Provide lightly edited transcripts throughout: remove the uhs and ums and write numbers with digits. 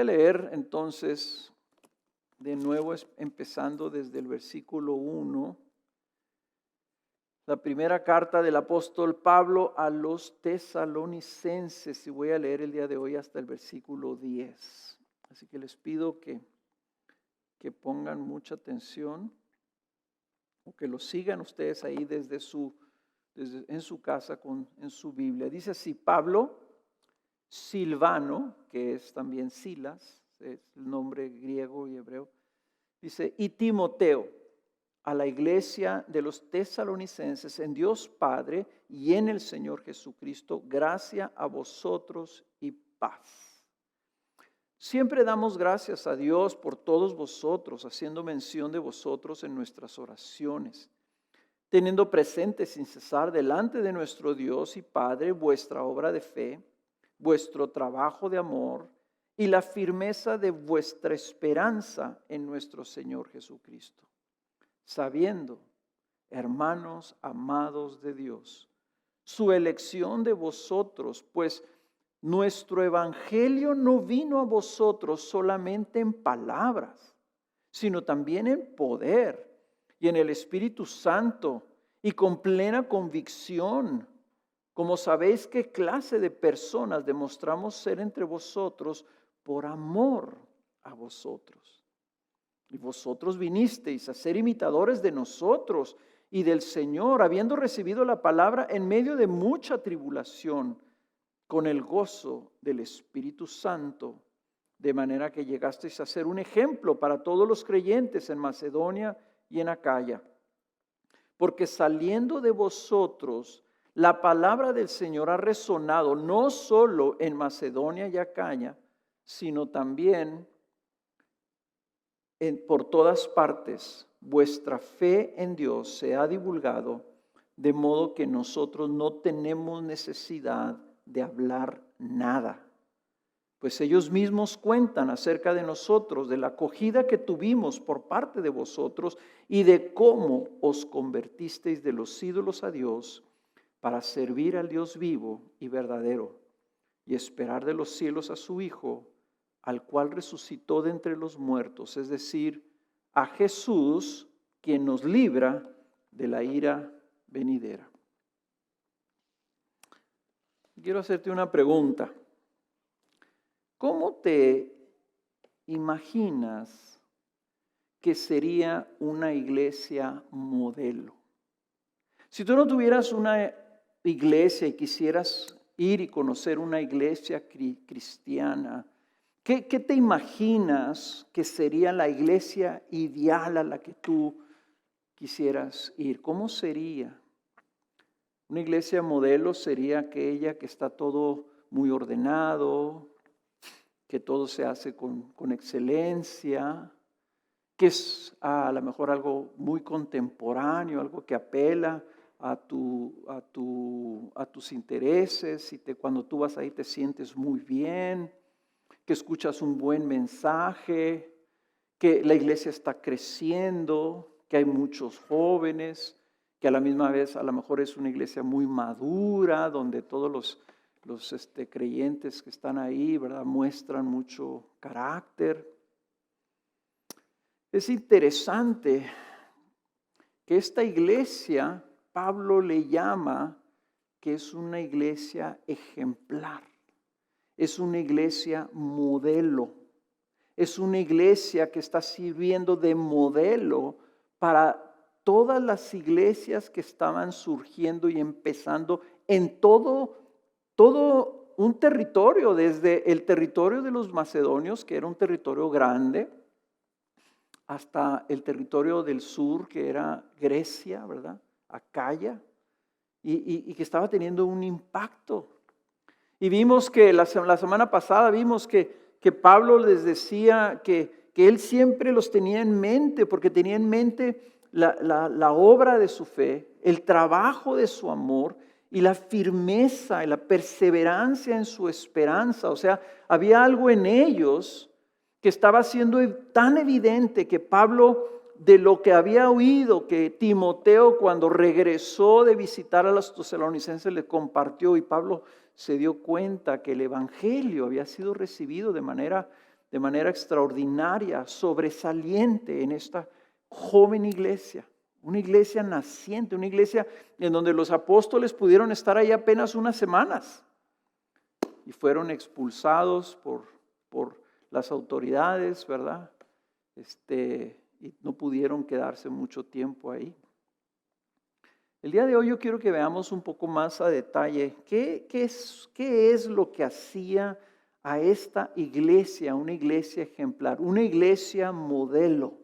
Voy a leer entonces de nuevo empezando desde el versículo 1. La primera carta del apóstol Pablo a los tesalonicenses, y voy a leer el día de hoy hasta el versículo 10. Así que les pido que pongan mucha atención o que lo sigan ustedes ahí en su casa en su Biblia. Dice así: Pablo, Silvano, que es también Silas, es el nombre griego y hebreo, dice, y Timoteo, a la iglesia de los tesalonicenses, en Dios Padre y en el Señor Jesucristo, gracia a vosotros y paz. Siempre damos gracias a Dios por todos vosotros, haciendo mención de vosotros en nuestras oraciones, teniendo presente sin cesar delante de nuestro Dios y Padre vuestra obra de fe, vuestro trabajo de amor y la firmeza de vuestra esperanza en nuestro Señor Jesucristo. Sabiendo, hermanos amados de Dios, su elección de vosotros, pues nuestro evangelio no vino a vosotros solamente en palabras, sino también en poder y en el Espíritu Santo y con plena convicción, como sabéis qué clase de personas demostramos ser entre vosotros por amor a vosotros. Y vosotros vinisteis a ser imitadores de nosotros y del Señor, habiendo recibido la palabra en medio de mucha tribulación, con el gozo del Espíritu Santo, de manera que llegasteis a ser un ejemplo para todos los creyentes en Macedonia y en Acaya. Porque saliendo de vosotros, la palabra del Señor ha resonado no solo en Macedonia y Acaya, sino también por todas partes. Vuestra fe en Dios se ha divulgado, de modo que nosotros no tenemos necesidad de hablar nada. Pues ellos mismos cuentan acerca de nosotros, de la acogida que tuvimos por parte de vosotros y de cómo os convertisteis de los ídolos a Dios para servir al Dios vivo y verdadero y esperar de los cielos a su Hijo, al cual resucitó de entre los muertos, es decir, a Jesús, quien nos libra de la ira venidera. Quiero hacerte una pregunta. ¿Cómo te imaginas que sería una iglesia modelo? Si tú no tuvieras una iglesia y quisieras ir y conocer una iglesia cristiana, ¿qué te imaginas que sería la iglesia ideal a la que tú quisieras ir? ¿Cómo sería? Una iglesia modelo sería aquella que está todo muy ordenado, que todo se hace con excelencia, que es a lo mejor algo muy contemporáneo, algo que apela a tus intereses, y cuando tú vas ahí te sientes muy bien, que escuchas un buen mensaje, que la iglesia está creciendo, que hay muchos jóvenes, que a la misma vez a lo mejor es una iglesia muy madura, donde todos los creyentes que están ahí, ¿verdad?, muestran mucho carácter. Es interesante que esta iglesia, Pablo le llama que es una iglesia ejemplar, es una iglesia modelo, es una iglesia que está sirviendo de modelo para todas las iglesias que estaban surgiendo y empezando en todo un territorio, desde el territorio de los macedonios, que era un territorio grande, hasta el territorio del sur, que era Grecia, ¿verdad?, Acaya, y que estaba teniendo un impacto. Y vimos que la semana pasada vimos que Pablo les decía que él siempre los tenía en mente, porque tenía en mente la obra de su fe, el trabajo de su amor y la firmeza y la perseverancia en su esperanza. O sea, había algo en ellos que estaba siendo tan evidente que Pablo, de lo que había oído, que Timoteo cuando regresó de visitar a los tesalonicenses le compartió, y Pablo se dio cuenta que el evangelio había sido recibido de manera de manera extraordinaria, sobresaliente en esta joven iglesia. Una iglesia naciente, una iglesia en donde los apóstoles pudieron estar ahí apenas unas semanas y fueron expulsados por las autoridades, ¿verdad? Y no pudieron quedarse mucho tiempo ahí. El día de hoy yo quiero que veamos un poco más a detalle qué es lo que hacía a esta iglesia, una iglesia ejemplar, una iglesia modelo.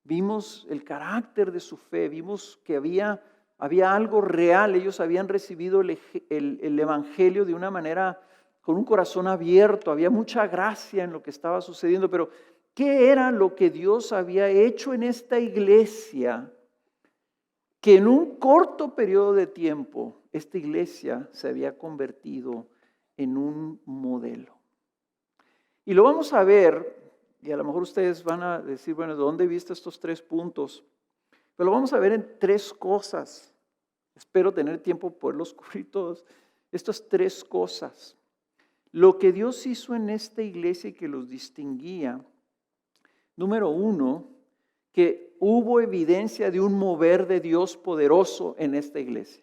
Vimos el carácter de su fe, vimos que había algo real. Ellos habían recibido el evangelio de una manera, con un corazón abierto, había mucha gracia en lo que estaba sucediendo, pero ¿qué era lo que Dios había hecho en esta iglesia? Que en un corto periodo de tiempo, esta iglesia se había convertido en un modelo. Y lo vamos a ver. Y a lo mejor ustedes van a decir, bueno, ¿de dónde viste estos 3 puntos? Pero lo vamos a ver en 3 cosas. Espero tener tiempo para poderlos cubrir todos. Estas 3 cosas. Lo que Dios hizo en esta iglesia y que los distinguía. Número 1, que hubo evidencia de un mover de Dios poderoso en esta iglesia.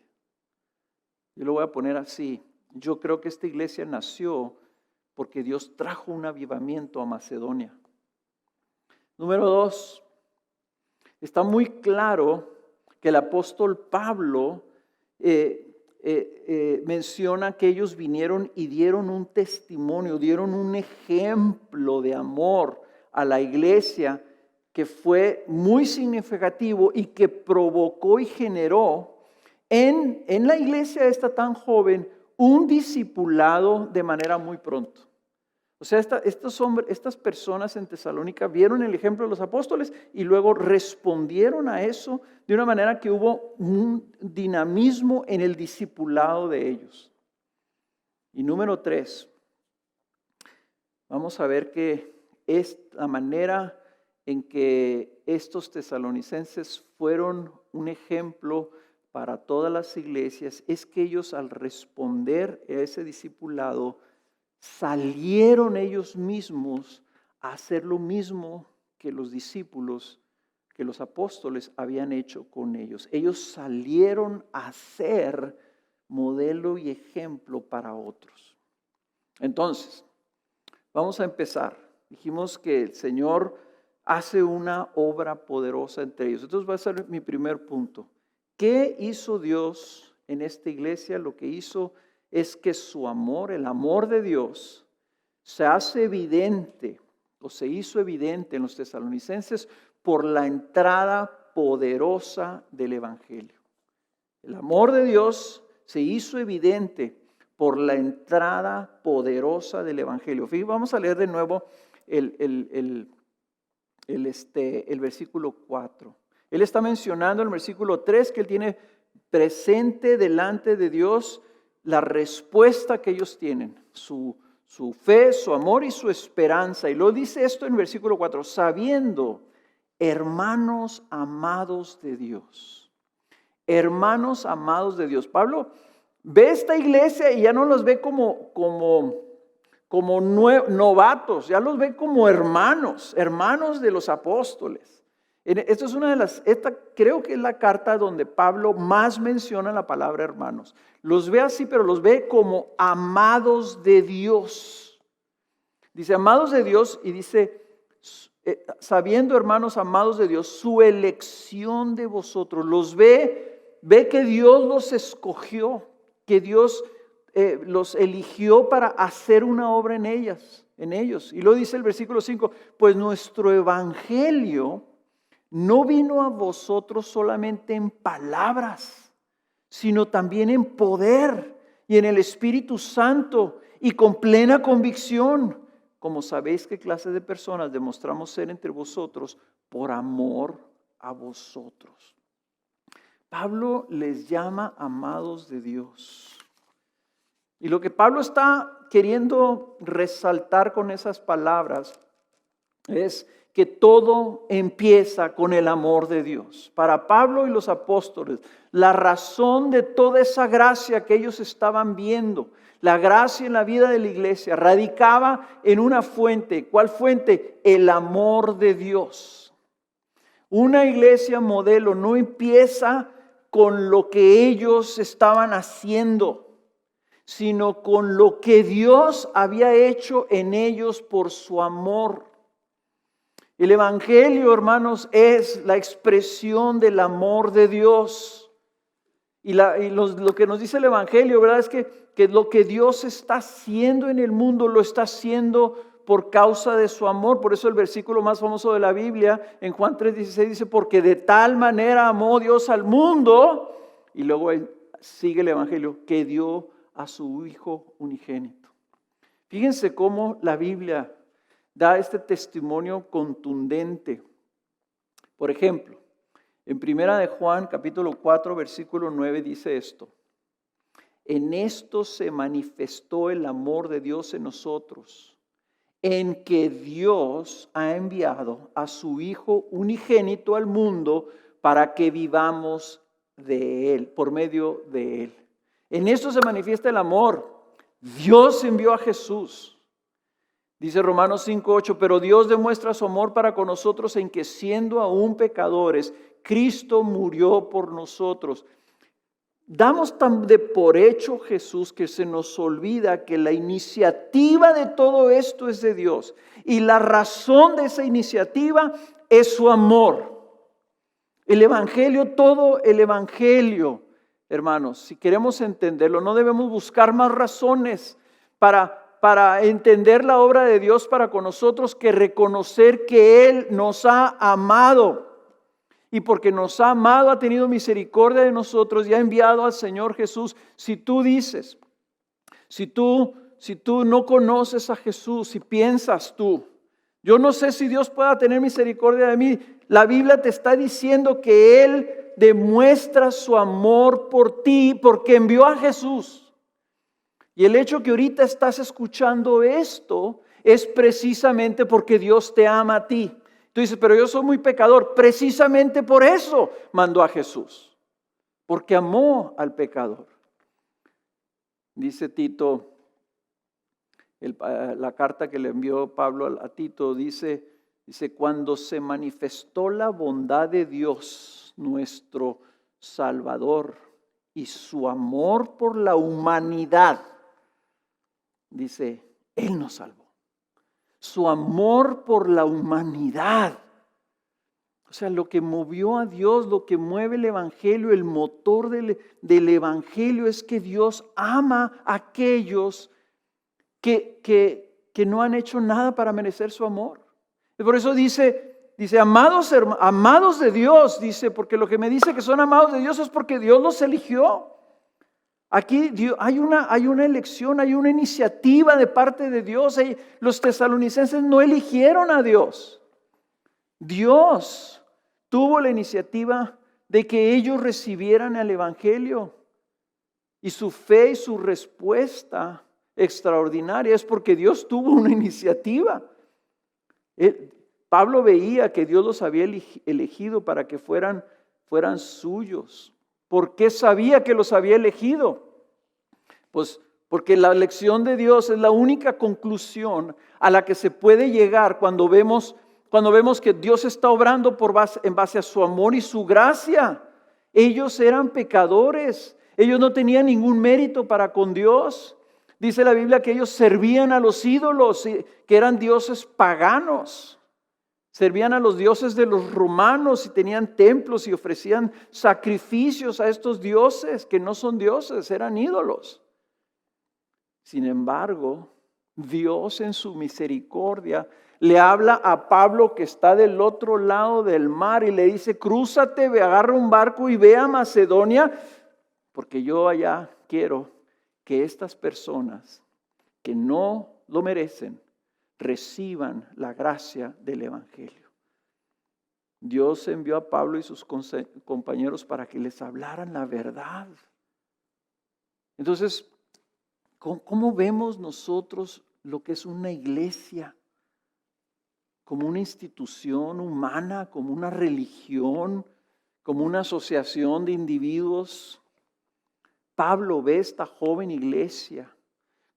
Yo lo voy a poner así. Yo creo que esta iglesia nació porque Dios trajo un avivamiento a Macedonia. Número 2, está muy claro que el apóstol Pablo menciona que ellos vinieron y dieron un testimonio, dieron un ejemplo de amor a la iglesia que fue muy significativo y que provocó y generó en la iglesia esta tan joven un discipulado de manera muy pronto. O sea, estas personas en Tesalónica vieron el ejemplo de los apóstoles y luego respondieron a eso de una manera que hubo un dinamismo en el discipulado de ellos. Y número 3, vamos a ver que es la manera en que estos tesalonicenses fueron un ejemplo para todas las iglesias, es que ellos al responder a ese discipulado, salieron ellos mismos a hacer lo mismo que los discípulos, que los apóstoles habían hecho con ellos. Ellos salieron a ser modelo y ejemplo para otros. Entonces, vamos a empezar. Dijimos que el Señor hace una obra poderosa entre ellos. Entonces va a ser mi primer punto. ¿Qué hizo Dios en esta iglesia? Lo que hizo es que su amor, el amor de Dios, se hace evidente o se hizo evidente en los tesalonicenses por la entrada poderosa del evangelio. El amor de Dios se hizo evidente por la entrada poderosa del evangelio. Fíjense, vamos a leer de nuevo el versículo 4. Él está mencionando en el versículo 3 que él tiene presente delante de Dios la respuesta que ellos tienen, su fe, su amor y su esperanza. Y lo dice esto en el versículo 4, sabiendo, hermanos amados de Dios. Hermanos amados de Dios. Pablo ve esta iglesia y ya no los ve como novatos, ya los ve como hermanos de los apóstoles. Esta creo que es la carta donde Pablo más menciona la palabra hermanos. Los ve así, pero los ve como amados de Dios. Dice amados de Dios y dice, sabiendo hermanos amados de Dios, su elección de vosotros. Los ve que Dios los escogió, que Dios los eligió para hacer una obra en ellos. Y lo dice el versículo 5, pues nuestro evangelio no vino a vosotros solamente en palabras, sino también en poder y en el Espíritu Santo y con plena convicción, como sabéis qué clase de personas demostramos ser entre vosotros por amor a vosotros. Pablo les llama amados de Dios. Y lo que Pablo está queriendo resaltar con esas palabras es que todo empieza con el amor de Dios. Para Pablo y los apóstoles, la razón de toda esa gracia que ellos estaban viendo, la gracia en la vida de la iglesia, radicaba en una fuente. ¿Cuál fuente? El amor de Dios. Una iglesia modelo no empieza con lo que ellos estaban haciendo, sino con lo que Dios había hecho en ellos por su amor. El Evangelio, hermanos, es la expresión del amor de Dios. Lo que nos dice el Evangelio, ¿verdad? Es que lo que Dios está haciendo en el mundo, lo está haciendo por causa de su amor. Por eso el versículo más famoso de la Biblia, en Juan 3:16, dice, porque de tal manera amó Dios al mundo. Y luego sigue el Evangelio, que dio a su Hijo unigénito. Fíjense cómo la Biblia da este testimonio contundente. Por ejemplo, en 1 de Juan, capítulo 4, versículo 9, dice esto. En esto se manifestó el amor de Dios en nosotros, en que Dios ha enviado a su Hijo unigénito al mundo para que vivamos de Él, por medio de Él. En esto se manifiesta el amor. Dios envió a Jesús. Dice Romanos 5:8, pero Dios demuestra su amor para con nosotros en que siendo aún pecadores, Cristo murió por nosotros. Damos tan de por hecho Jesús que se nos olvida que la iniciativa de todo esto es de Dios. Y la razón de esa iniciativa es su amor. El Evangelio, todo el Evangelio, hermanos, si queremos entenderlo, no debemos buscar más razones para entender la obra de Dios para con nosotros que reconocer que Él nos ha amado. Y porque nos ha amado, ha tenido misericordia de nosotros y ha enviado al Señor Jesús. Si tú dices, si tú no conoces a Jesús, si piensas tú, yo no sé si Dios pueda tener misericordia de mí. La Biblia te está diciendo que Él demuestra su amor por ti porque envió a Jesús. Y el hecho que ahorita estás escuchando esto es precisamente porque Dios te ama a ti. Tú dices, pero yo soy muy pecador. Precisamente por eso mandó a Jesús. Porque amó al pecador. Dice Tito, la carta que le envió Pablo a Tito, dice, cuando se manifestó la bondad de Dios, nuestro Salvador, y su amor por la humanidad, dice, Él nos salvó. Su amor por la humanidad. O sea, lo que movió a Dios, lo que mueve el Evangelio, el motor del Evangelio es que Dios ama a aquellos que no han hecho nada para merecer su amor. Y por eso dice, amados de Dios, dice, porque lo que me dice que son amados de Dios es porque Dios los eligió. Aquí hay una elección, hay una iniciativa de parte de Dios. Los tesalonicenses no eligieron a Dios. Dios tuvo la iniciativa de que ellos recibieran el Evangelio. Y su fe y su respuesta extraordinaria es porque Dios tuvo una iniciativa. Pablo veía que Dios los había elegido para que fueran suyos. ¿Por qué sabía que los había elegido? Pues porque la elección de Dios es la única conclusión a la que se puede llegar cuando vemos que Dios está obrando en base a su amor y su gracia. Ellos eran pecadores, ellos no tenían ningún mérito para con Dios. Dice la Biblia que ellos servían a los ídolos, que eran dioses paganos. Servían a los dioses de los romanos y tenían templos y ofrecían sacrificios a estos dioses que no son dioses, eran ídolos. Sin embargo, Dios en su misericordia le habla a Pablo que está del otro lado del mar y le dice, crúzate, agarra un barco y ve a Macedonia, porque yo allá quiero que estas personas que no lo merecen reciban la gracia del Evangelio. Dios envió a Pablo y sus compañeros para que les hablaran la verdad. Entonces, ¿cómo vemos nosotros lo que es una iglesia? como una institución humana, como una religión, como una asociación de individuos. Pablo ve esta joven iglesia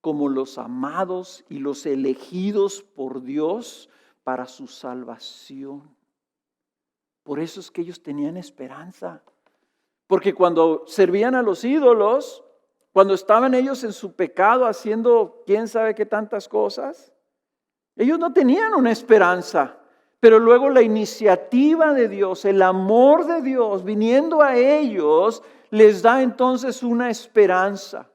como los amados y los elegidos por Dios para su salvación. Por eso es que ellos tenían esperanza. Porque cuando servían a los ídolos, cuando estaban ellos en su pecado haciendo quién sabe qué tantas cosas, ellos no tenían una esperanza. Pero luego la iniciativa de Dios, el amor de Dios viniendo a ellos, les da entonces una esperanza.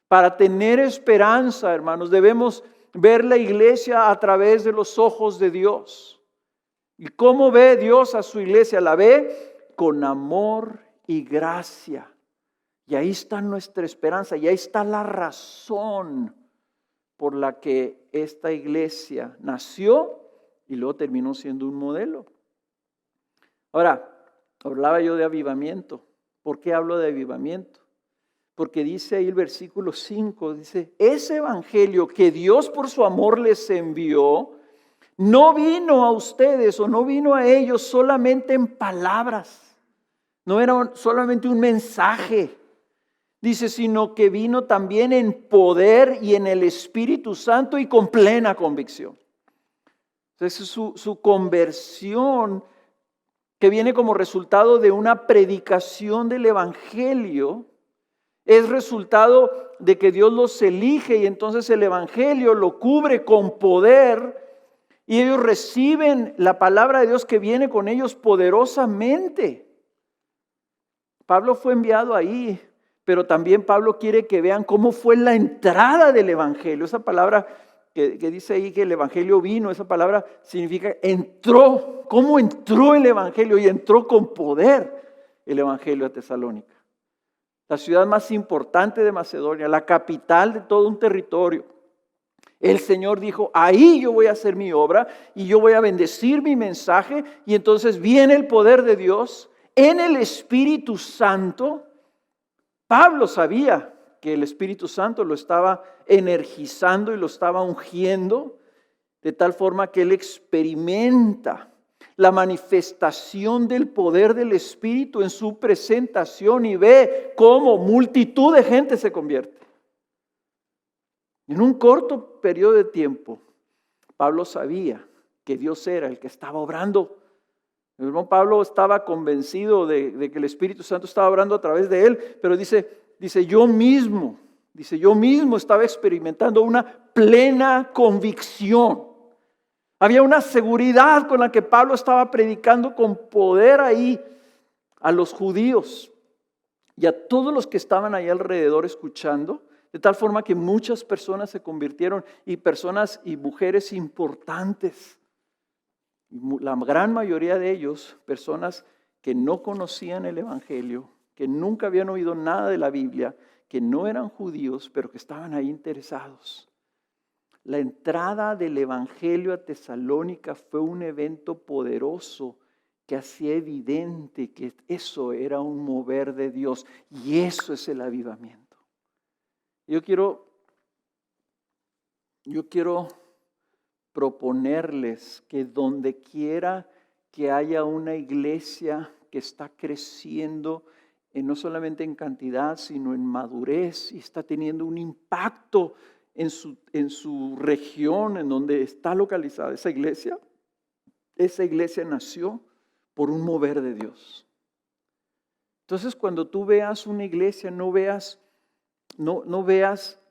Para tener esperanza, hermanos, debemos ver la iglesia a través de los ojos de Dios. ¿Y cómo ve Dios a su iglesia? La ve con amor y gracia. Y ahí está nuestra esperanza, y ahí está la razón por la que esta iglesia nació y luego terminó siendo un modelo. Ahora, hablaba yo de avivamiento. ¿Por qué hablo de avivamiento? Porque dice ahí el versículo 5, dice, ese evangelio que Dios por su amor les envió, no vino a ustedes o no vino a ellos solamente en palabras. No era solamente un mensaje. Dice, sino que vino también en poder y en el Espíritu Santo y con plena convicción. Entonces su conversión, que viene como resultado de una predicación del evangelio, es resultado de que Dios los elige y entonces el evangelio lo cubre con poder y ellos reciben la palabra de Dios que viene con ellos poderosamente. Pablo fue enviado ahí, pero también Pablo quiere que vean cómo fue la entrada del evangelio. Esa palabra que dice ahí que el evangelio vino, esa palabra significa entró. ¿Cómo entró el evangelio? Y entró con poder el evangelio a Tesalónica. La ciudad más importante de Macedonia, la capital de todo un territorio. El Señor dijo, ahí yo voy a hacer mi obra y yo voy a bendecir mi mensaje. Y entonces viene el poder de Dios en el Espíritu Santo. Pablo sabía que el Espíritu Santo lo estaba energizando y lo estaba ungiendo, de tal forma que él experimenta la manifestación del poder del Espíritu en su presentación y ve cómo multitud de gente se convierte. En un corto periodo de tiempo, Pablo sabía que Dios era el que estaba obrando. El hermano Pablo estaba convencido de que el Espíritu Santo estaba obrando a través de él, pero dice yo mismo estaba experimentando una plena convicción. Había una seguridad con la que Pablo estaba predicando con poder ahí a los judíos y a todos los que estaban ahí alrededor escuchando, de tal forma que muchas personas se convirtieron y personas y mujeres importantes. La gran mayoría de ellos, personas que no conocían el evangelio, que nunca habían oído nada de la Biblia, que no eran judíos, pero que estaban ahí interesados. La entrada del evangelio a Tesalónica fue un evento poderoso que hacía evidente que eso era un mover de Dios y eso es el avivamiento. Yo quiero proponerles que donde quiera que haya una iglesia que está creciendo, no solamente en cantidad, sino en madurez, y está teniendo un impacto en su región, en donde está localizada esa iglesia nació por un mover de Dios. Entonces, cuando tú veas una iglesia, no veas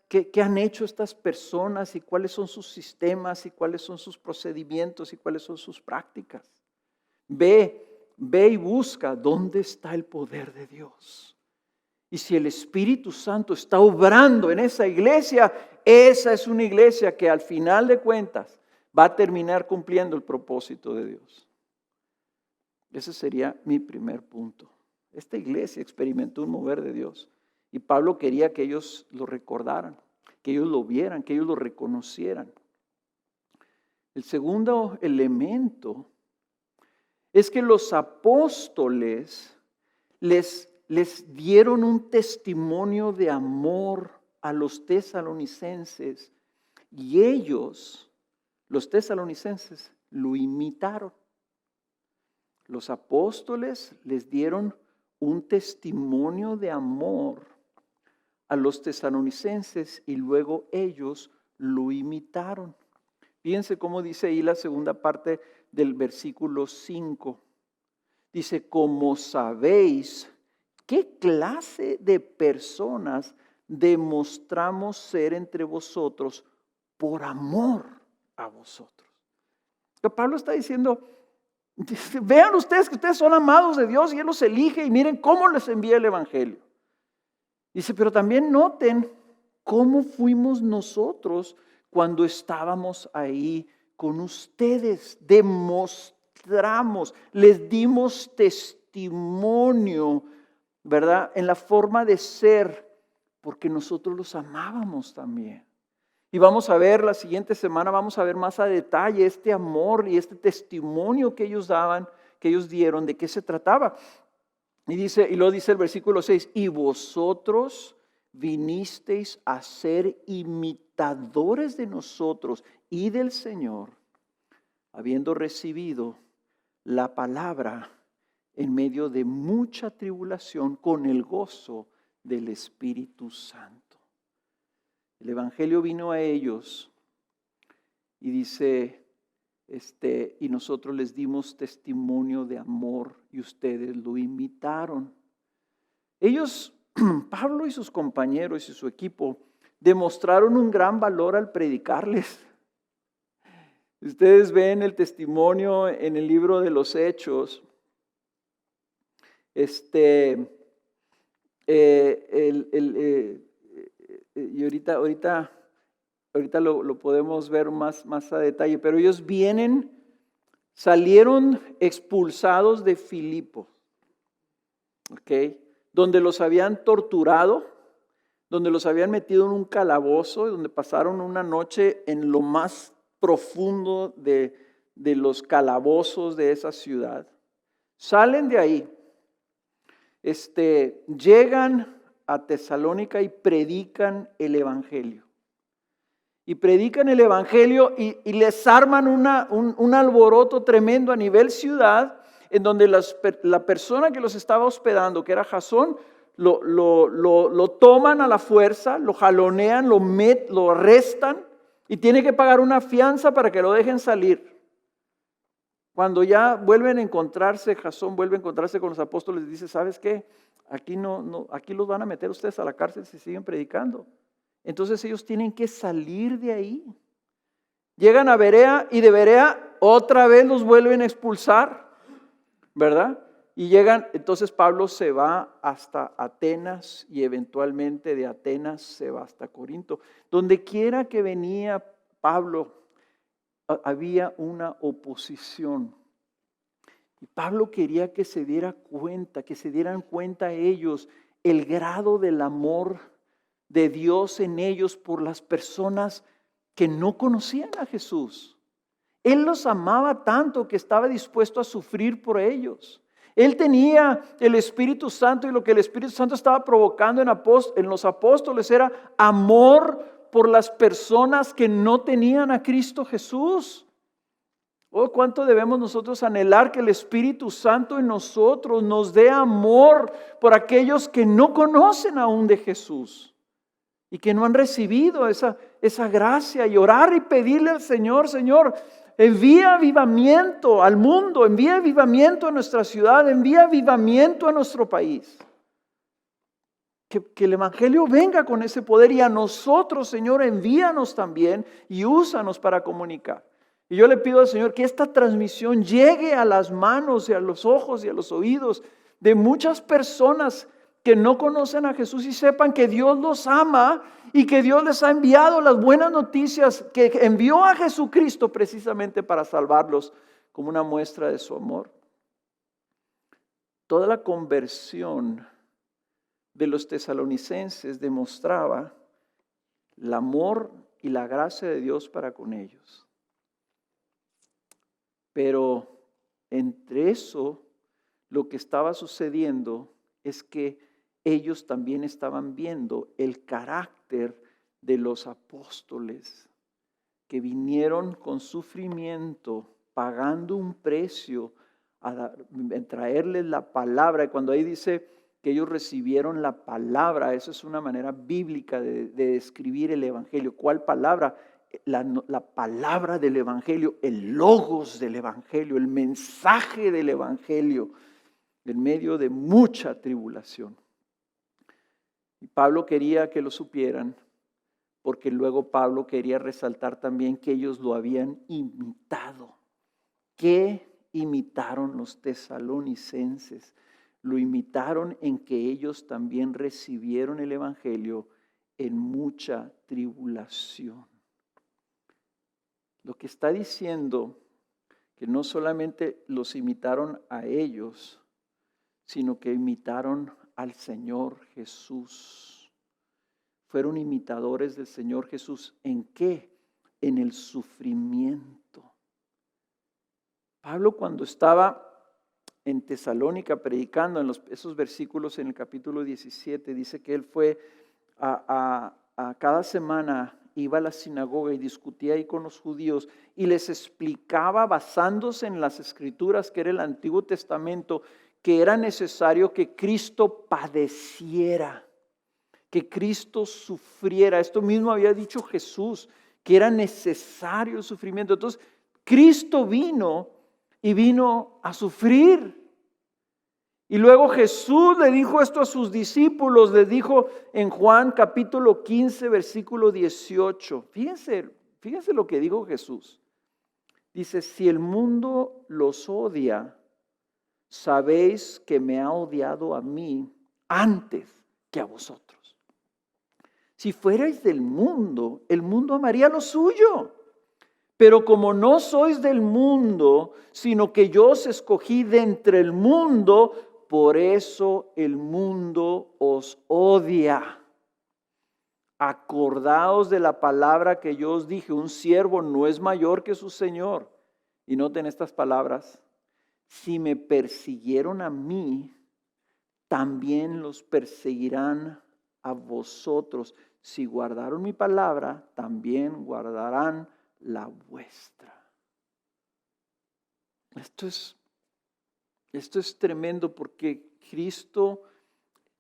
¿qué han hecho estas personas y cuáles son sus sistemas y cuáles son sus procedimientos y cuáles son sus prácticas? Ve y busca dónde está el poder de Dios. Y si el Espíritu Santo está obrando en esa iglesia, esa es una iglesia que al final de cuentas va a terminar cumpliendo el propósito de Dios. Ese sería mi primer punto. Esta iglesia experimentó un mover de Dios. Y Pablo quería que ellos lo recordaran, que ellos lo vieran, que ellos lo reconocieran. El segundo elemento es que los apóstoles les dieron un testimonio de amor a los tesalonicenses y ellos, los tesalonicenses, lo imitaron. Los apóstoles les dieron un testimonio de amor a los tesalonicenses y luego ellos lo imitaron. Fíjense cómo dice ahí la segunda parte del versículo 5. Dice, como sabéis, ¿qué clase de personas demostramos ser entre vosotros por amor a vosotros? Pero Pablo está diciendo, vean ustedes que ustedes son amados de Dios y Él los elige y miren cómo les envía el Evangelio. Dice, pero también noten cómo fuimos nosotros cuando estábamos ahí con ustedes. Demostramos, les dimos testimonio, ¿verdad? En la forma de ser, porque nosotros los amábamos también. Y vamos a ver la siguiente semana, vamos a ver más a detalle este amor y este testimonio que ellos daban, que ellos dieron, de qué se trataba. Y lo dice el versículo 6, y vosotros vinisteis a ser imitadores de nosotros y del Señor, habiendo recibido la palabra en medio de mucha tribulación con el gozo del Espíritu Santo. El Evangelio vino a ellos y dice, y nosotros les dimos testimonio de amor y ustedes lo imitaron. Ellos, Pablo y sus compañeros y su equipo, demostraron un gran valor al predicarles. Ustedes ven el testimonio en el libro de los Hechos. Y ahorita lo podemos ver más a detalle, pero ellos salieron expulsados de Filipo, ¿ok? Donde los habían torturado, donde los habían metido en un calabozo, donde pasaron una noche en lo más profundo de los calabozos de esa ciudad. Salen de ahí, llegan a Tesalónica y predican el Evangelio. Y predican el Evangelio y les arman un alboroto tremendo a nivel ciudad, en donde la persona que los estaba hospedando, que era Jasón, lo toman a la fuerza, lo jalonean, lo arrestan y tiene que pagar una fianza para que lo dejen salir. Cuando ya vuelven a encontrarse, Jasón vuelve a encontrarse con los apóstoles y dice, ¿sabes qué? Aquí los van a meter ustedes a la cárcel si siguen predicando. Entonces ellos tienen que salir de ahí. Llegan a Berea y de Berea otra vez los vuelven a expulsar, ¿verdad? Y entonces Pablo se va hasta Atenas y eventualmente de Atenas se va hasta Corinto. Donde quiera que venía Pablo, había una oposición. Y Pablo quería que se dieran cuenta ellos el grado del amor de Dios en ellos por las personas que no conocían a Jesús. Él los amaba tanto que estaba dispuesto a sufrir por ellos. Él tenía el Espíritu Santo y lo que el Espíritu Santo estaba provocando en los apóstoles era amor por las personas que no tenían a Cristo Jesús. Oh, cuánto debemos nosotros anhelar que el Espíritu Santo en nosotros nos dé amor por aquellos que no conocen aún de Jesús y que no han recibido esa gracia, y orar y pedirle al Señor, Señor, envía avivamiento al mundo, envía avivamiento a nuestra ciudad, envía avivamiento a nuestro país. Que el Evangelio venga con ese poder y a nosotros, Señor, envíanos también y úsanos para comunicar. Y yo le pido al Señor que esta transmisión llegue a las manos y a los ojos y a los oídos de muchas personas que no conocen a Jesús y sepan que Dios los ama y que Dios les ha enviado las buenas noticias, que envió a Jesucristo precisamente para salvarlos como una muestra de su amor. Toda la conversión de los tesalonicenses demostraba el amor y la gracia de Dios para con ellos. Pero entre eso, lo que estaba sucediendo es que ellos también estaban viendo el carácter de los apóstoles que vinieron con sufrimiento pagando un precio en traerles la palabra. Y cuando ahí dice que ellos recibieron la palabra, eso es una manera bíblica de describir el evangelio. ¿Cuál palabra? La palabra del evangelio, el logos del evangelio, el mensaje del evangelio, en medio de mucha tribulación. Y Pablo quería que lo supieran, porque luego Pablo quería resaltar también que ellos lo habían imitado. ¿Qué imitaron los tesalonicenses? Lo imitaron en que ellos también recibieron el evangelio en mucha tribulación. Lo que está diciendo que no solamente los imitaron a ellos, sino que imitaron al Señor Jesús. Fueron imitadores del Señor Jesús. ¿En qué? En el sufrimiento. Pablo, cuando estaba en Tesalónica predicando, en esos versículos en el capítulo 17, dice que él fue a cada semana, iba a la sinagoga y discutía ahí con los judíos y les explicaba, basándose en las escrituras, que era el Antiguo Testamento, que era necesario que Cristo padeciera, que Cristo sufriera. Esto mismo había dicho Jesús, que era necesario el sufrimiento. Entonces, Cristo vino y vino a sufrir. Y luego Jesús le dijo esto a sus discípulos, le dijo en Juan capítulo 15, versículo 18. Fíjense lo que dijo Jesús. Dice, si el mundo los odia, sabéis que me ha odiado a mí antes que a vosotros. Si fuerais del mundo, el mundo amaría lo suyo. Pero como no sois del mundo, sino que yo os escogí de entre el mundo, por eso el mundo os odia. Acordaos de la palabra que yo os dije, un siervo no es mayor que su señor. Y noten estas palabras, si me persiguieron a mí, también los perseguirán a vosotros. Si guardaron mi palabra, también guardarán la vuestra. Esto es tremendo, porque Cristo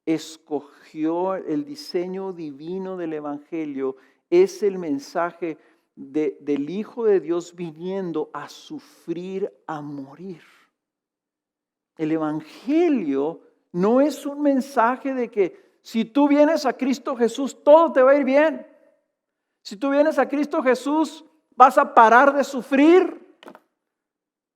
escogió el diseño divino del evangelio. Es el mensaje del Hijo de Dios viniendo a sufrir, a morir. El evangelio no es un mensaje de que si tú vienes a Cristo Jesús, todo te va a ir bien. Si tú vienes a Cristo Jesús, vas a parar de sufrir.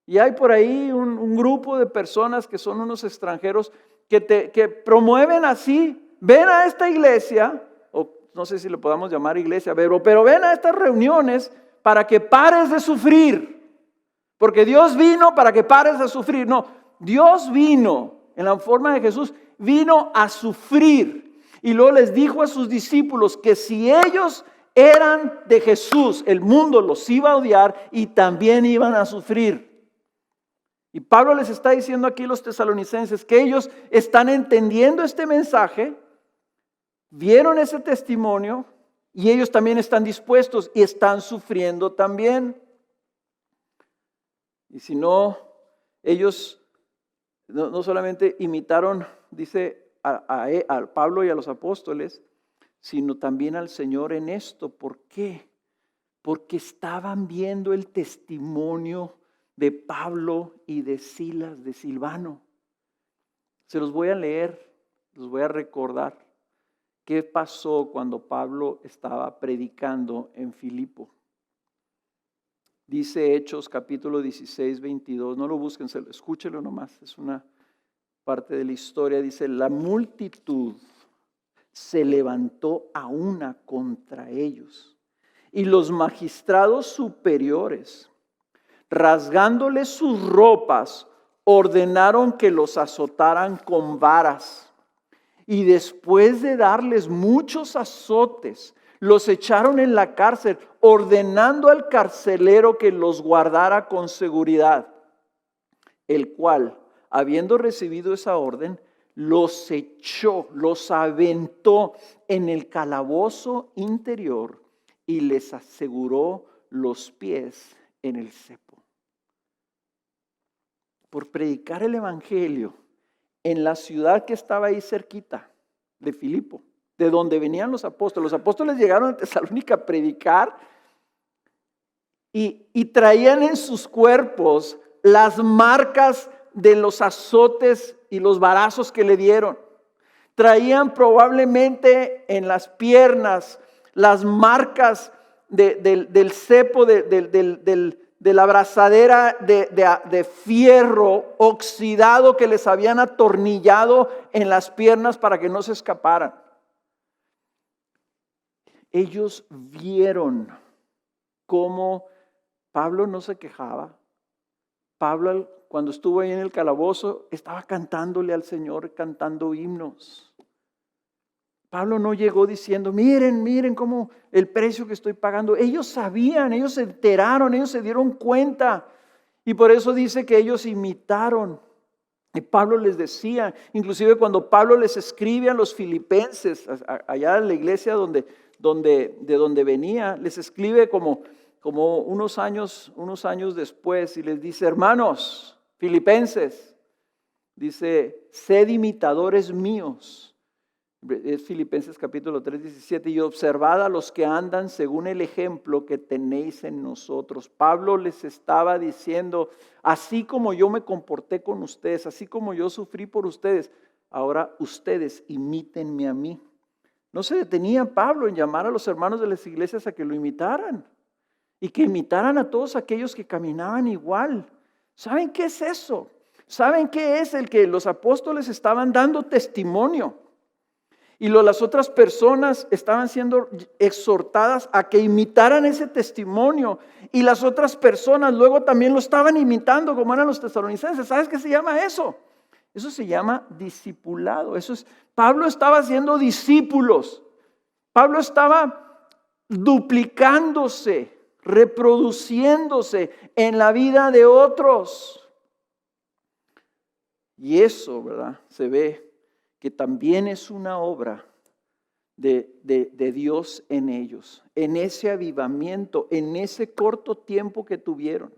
Y hay por ahí un grupo de personas que son unos extranjeros que promueven así, ven a esta iglesia, o no sé si lo podamos llamar iglesia, pero ven a estas reuniones para que pares de sufrir. Porque Dios vino para que pares de sufrir. No, Dios vino en la forma de Jesús, vino a sufrir. Y luego les dijo a sus discípulos que si ellos eran de Jesús, el mundo los iba a odiar y también iban a sufrir. Y Pablo les está diciendo aquí a los tesalonicenses que ellos están entendiendo este mensaje, vieron ese testimonio y ellos también están dispuestos y están sufriendo también. Y si no, ellos no solamente imitaron, dice a Pablo y a los apóstoles, sino también al Señor en esto. ¿Por qué? Porque estaban viendo el testimonio de Pablo y de Silas, de Silvano. Se los voy a leer, los voy a recordar. ¿Qué pasó cuando Pablo estaba predicando en Filipo? Dice Hechos capítulo 16, 22. No lo busquen, escúchenlo nomás. Es una parte de la historia. Dice, la multitud se levantó a una contra ellos. Y los magistrados superiores, rasgándoles sus ropas, ordenaron que los azotaran con varas. Y después de darles muchos azotes, los echaron en la cárcel, ordenando al carcelero que los guardara con seguridad. El cual, habiendo recibido esa orden, los echó, los aventó en el calabozo interior y les aseguró los pies en el cepo. por predicar el evangelio en la ciudad que estaba ahí cerquita de Filipo, de donde venían los apóstoles. Los apóstoles llegaron a Tesalónica a predicar y traían en sus cuerpos las marcas de los azotes y los varazos que le dieron. Traían probablemente en las piernas las marcas del cepo, de la abrazadera de fierro oxidado que les habían atornillado en las piernas para que no se escaparan. Ellos vieron cómo Pablo no se quejaba. Pablo, cuando estuvo ahí en el calabozo, estaba cantándole al Señor, cantando himnos. Pablo no llegó diciendo, miren cómo el precio que estoy pagando. Ellos sabían, ellos se enteraron, ellos se dieron cuenta. Y por eso dice que ellos imitaron. Y Pablo les decía, inclusive cuando Pablo les escribe a los filipenses, allá en la iglesia de donde venía, les escribe como unos años después y les dice, hermanos filipenses, dice, sed imitadores míos. Es Filipenses capítulo 3, 17, y observad a los que andan según el ejemplo que tenéis en nosotros. Pablo les estaba diciendo, así como yo me comporté con ustedes, así como yo sufrí por ustedes, ahora ustedes imítenme a mí. No se detenía Pablo en llamar a los hermanos de las iglesias a que lo imitaran y que imitaran a todos aquellos que caminaban igual. ¿Saben qué es eso? ¿Saben qué es el que los apóstoles estaban dando testimonio? Y las otras personas estaban siendo exhortadas a que imitaran ese testimonio. Y las otras personas luego también lo estaban imitando como eran los tesalonicenses. ¿Sabes qué se llama eso? Eso se llama discipulado. Pablo estaba haciendo discípulos. Pablo estaba duplicándose, reproduciéndose en la vida de otros. Y eso, ¿verdad? Se ve que también es una obra de Dios en ellos, en ese avivamiento, en ese corto tiempo que tuvieron.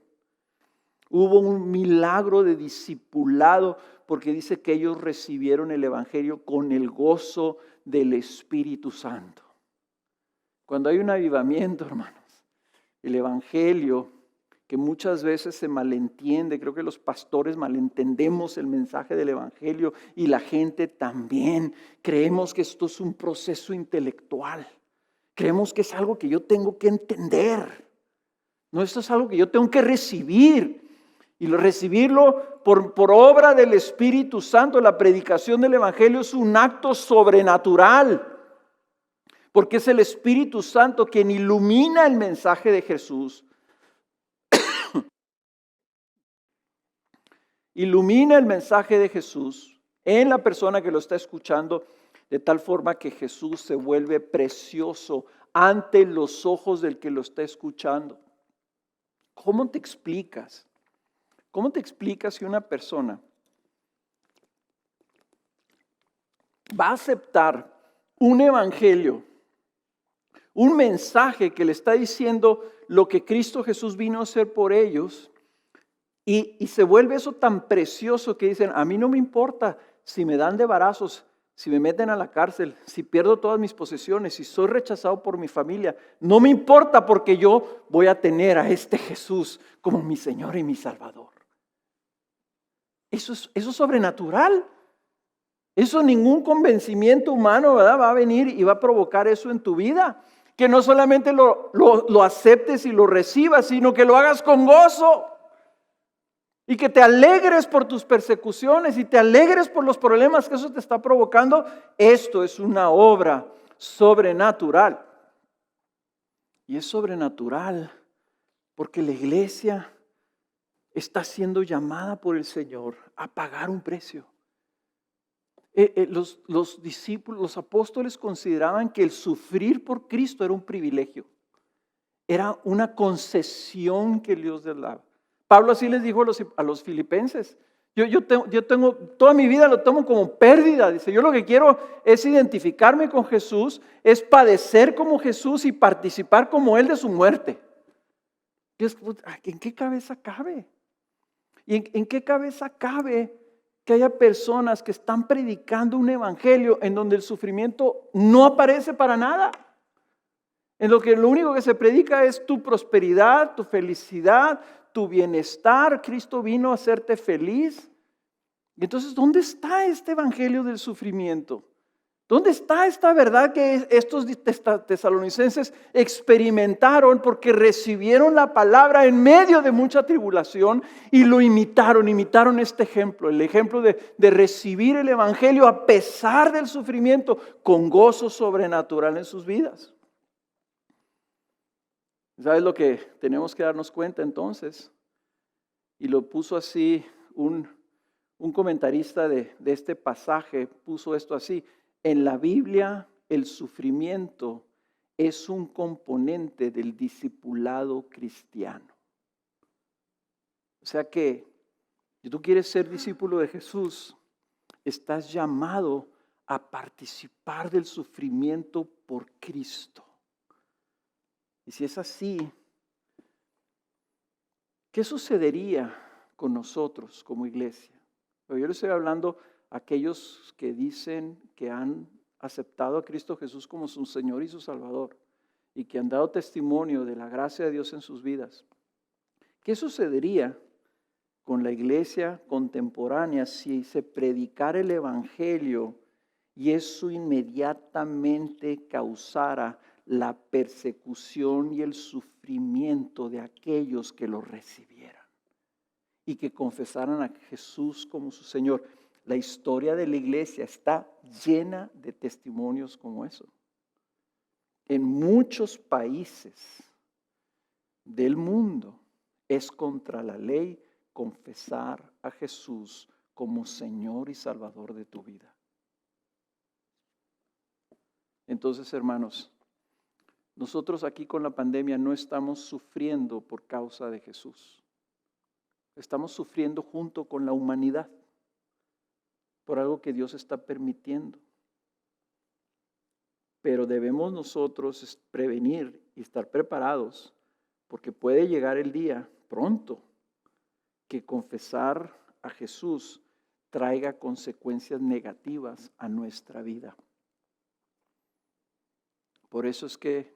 Hubo un milagro de discipulado porque dice que ellos recibieron el evangelio con el gozo del Espíritu Santo. Cuando hay un avivamiento, hermanos, el evangelio, que muchas veces se malentiende, creo que los pastores malentendemos el mensaje del evangelio y la gente también. Creemos que esto es un proceso intelectual. Creemos que es algo que yo tengo que entender. No, esto es algo que yo tengo que recibir. Y recibirlo por obra del Espíritu Santo. La predicación del evangelio es un acto sobrenatural. Porque es el Espíritu Santo quien ilumina el mensaje de Jesús. Ilumina el mensaje de Jesús en la persona que lo está escuchando, de tal forma que Jesús se vuelve precioso ante los ojos del que lo está escuchando. ¿Cómo te explicas? ¿Cómo te explicas que una persona va a aceptar un evangelio, un mensaje que le está diciendo lo que Cristo Jesús vino a hacer por ellos? Y se vuelve eso tan precioso que dicen, a mí no me importa si me dan de varazos, si me meten a la cárcel, si pierdo todas mis posesiones, si soy rechazado por mi familia. No me importa porque yo voy a tener a este Jesús como mi Señor y mi Salvador. Eso es sobrenatural. Eso ningún convencimiento humano, ¿verdad?, va a venir y va a provocar eso en tu vida. Que no solamente lo aceptes y lo recibas, sino que lo hagas con gozo. Y que te alegres por tus persecuciones y te alegres por los problemas que eso te está provocando. Esto es una obra sobrenatural. Y es sobrenatural porque la iglesia está siendo llamada por el Señor a pagar un precio. Los discípulos, los apóstoles consideraban que el sufrir por Cristo era un privilegio. Era una concesión que Dios les daba. Pablo así les dijo a los filipenses. Yo tengo, toda mi vida lo tomo como pérdida. Dice, yo lo que quiero es identificarme con Jesús, es padecer como Jesús y participar como Él de su muerte. ¿En qué cabeza cabe? ¿Y en qué cabeza cabe que haya personas que están predicando un evangelio en donde el sufrimiento no aparece para nada? En lo que lo único que se predica es tu prosperidad, tu felicidad, tu bienestar. Cristo vino a hacerte feliz. Y entonces, ¿dónde está este evangelio del sufrimiento? ¿Dónde está esta verdad que estos tesalonicenses experimentaron porque recibieron la palabra en medio de mucha tribulación y lo imitaron este ejemplo, el ejemplo de recibir el evangelio a pesar del sufrimiento con gozo sobrenatural en sus vidas? ¿Sabes lo que tenemos que darnos cuenta entonces? Y lo puso así un comentarista de este pasaje, puso esto así: en la Biblia el sufrimiento es un componente del discipulado cristiano. O sea que si tú quieres ser discípulo de Jesús, estás llamado a participar del sufrimiento por Cristo. Y si es así, ¿qué sucedería con nosotros como iglesia? Pero yo les estoy hablando a aquellos que dicen que han aceptado a Cristo Jesús como su Señor y su Salvador y que han dado testimonio de la gracia de Dios en sus vidas. ¿Qué sucedería con la iglesia contemporánea si se predicara el evangelio y eso inmediatamente causara la persecución y el sufrimiento de aquellos que lo recibieran y que confesaran a Jesús como su Señor? La historia de la iglesia está llena de testimonios como eso. En muchos países del mundo es contra la ley confesar a Jesús como Señor y Salvador de tu vida. Entonces, hermanos, nosotros aquí con la pandemia no estamos sufriendo por causa de Jesús. Estamos sufriendo junto con la humanidad por algo que Dios está permitiendo. Pero debemos nosotros prevenir y estar preparados, porque puede llegar el día pronto que confesar a Jesús traiga consecuencias negativas a nuestra vida. Por eso es que